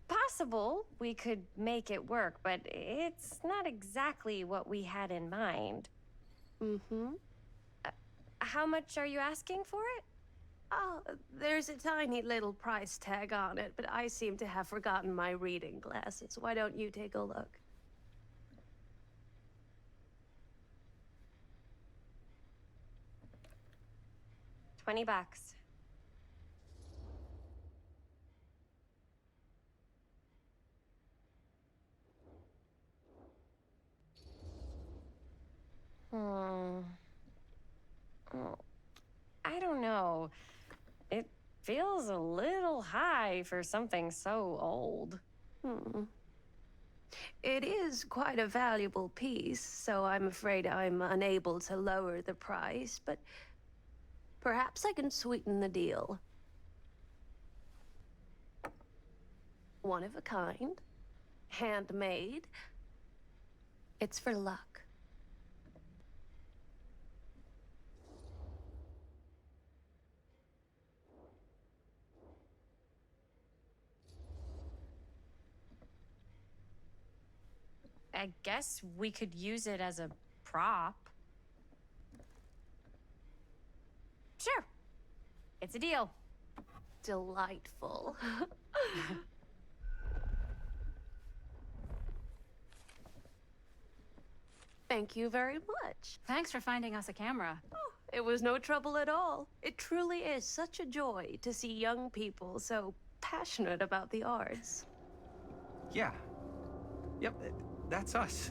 Possible we could make it work, but it's not exactly what we had in mind. Mm-hmm. How much are you asking for it? Oh, there's a tiny little price tag on it, but I seem to have forgotten my reading glasses. Why don't you take a look? $20. Hmm. Oh, I don't know. It feels a little high for something so old. It is quite a valuable piece, so I'm afraid I'm unable to lower the price, but perhaps I can sweeten the deal. One of a kind, handmade. It's for luck. I guess we could use it as a prop. Sure. It's a deal. Delightful. Thank you very much. Thanks for finding us a camera. Oh, it was no trouble at all. It truly is such a joy to see young people so passionate about the arts. Yeah. Yep, that's us.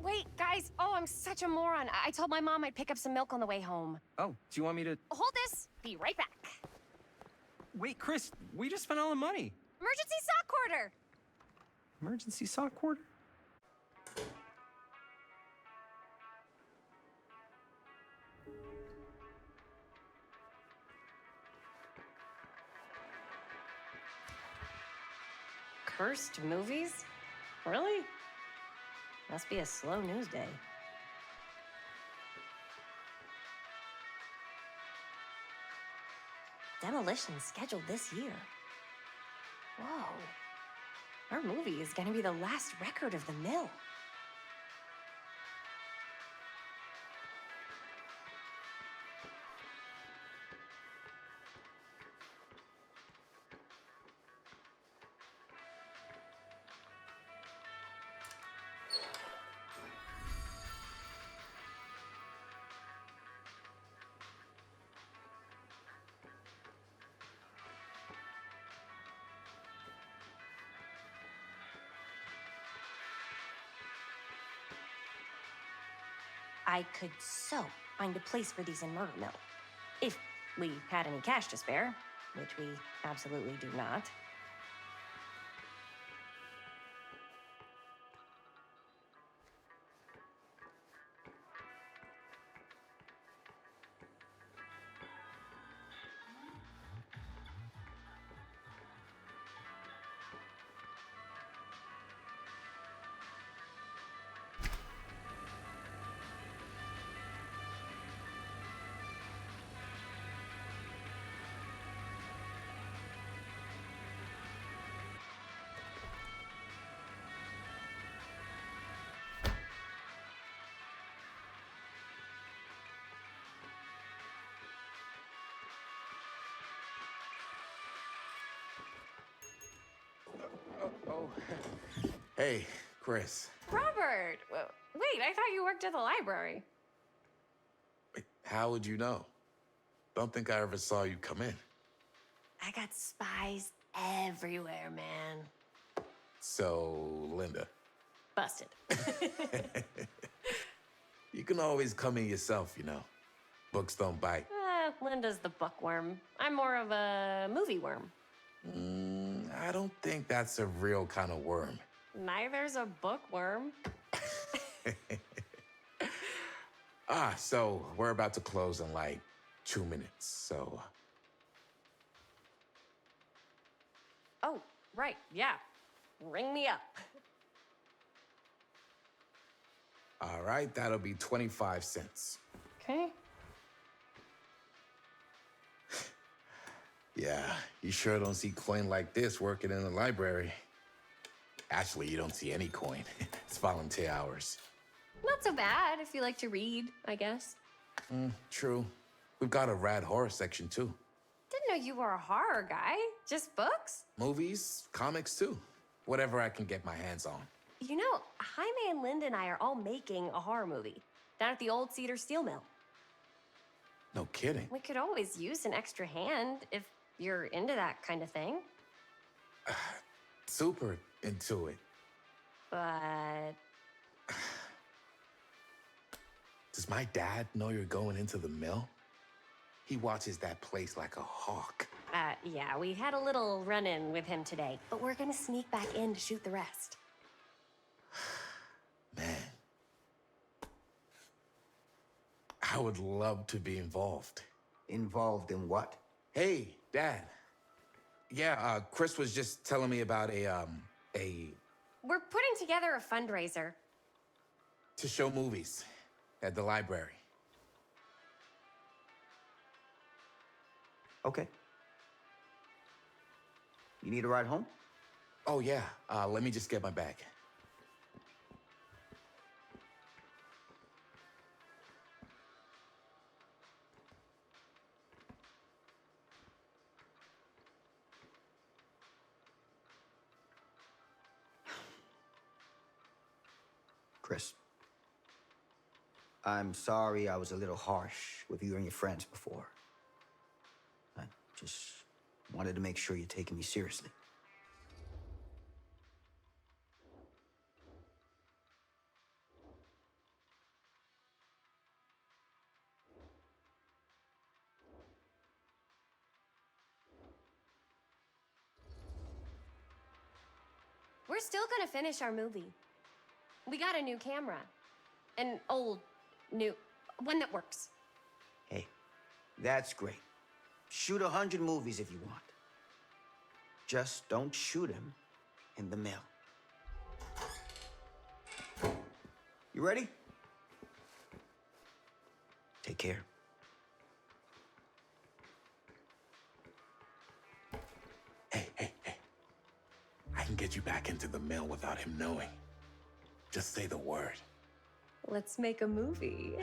Wait, guys. Oh, I'm such a moron. I told my mom I'd pick up some milk on the way home. Oh, do you want me to... Hold this. Be right back. Wait, Chris, we just spent all the money. Emergency sock quarter. Emergency sock quarter? Cursed movies? Really? Must be a slow news day. Demolition scheduled this year. Whoa. Our movie is gonna be the last record of the mill. I could so find a place for these in Murder Mill. If we had any cash to spare, which we absolutely do not. Oh. Hey, Chris. Robert! Wait, I thought you worked at the library. Wait, how would you know? Don't think I ever saw you come in. I got spies everywhere, man. So, Linda, Busted. you can always come in yourself, you know. Books don't bite. Linda's the bookworm. I'm more of a movie worm. I don't think that's a real kind of worm. Neither's a bookworm. So we're about to close in like 2 minutes, so... Oh, right, yeah. Ring me up. All right, that'll be 25 cents. Okay. Yeah, you sure don't see coin like this working in the library. Actually, you don't see any coin. It's volunteer hours. Not so bad if you like to read, I guess. True. We've got a rad horror section, too. Didn't know you were a horror guy. Just books? Movies, comics, too. Whatever I can get my hands on. You know, Jaime and Linda and I are all making a horror movie down at the old Cedar Steel Mill. No kidding. We could always use an extra hand if you're into that kind of thing. Super into it. But Does my dad know you're going into the mill? He watches that place like a hawk. Yeah, we had a little run-in with him today, but we're gonna sneak back in to shoot the rest. Man. I would love to be involved. Involved in what? Hey, Dad. Yeah, Chris was just telling me about a... We're putting together a fundraiser. to show movies at the library. Okay. You need a ride home? Oh, yeah. Let me just get my bag. Chris, I'm sorry I was a little harsh with you and your friends before. I just wanted to make sure you're taking me seriously. We're still gonna finish our movie. We got a new camera. An old, new, one that works. Hey, that's great. Shoot 100 movies if you want. Just don't shoot them in the mill. You ready? Take care. I can get you back into the mill without him knowing. Just say the word. Let's make a movie.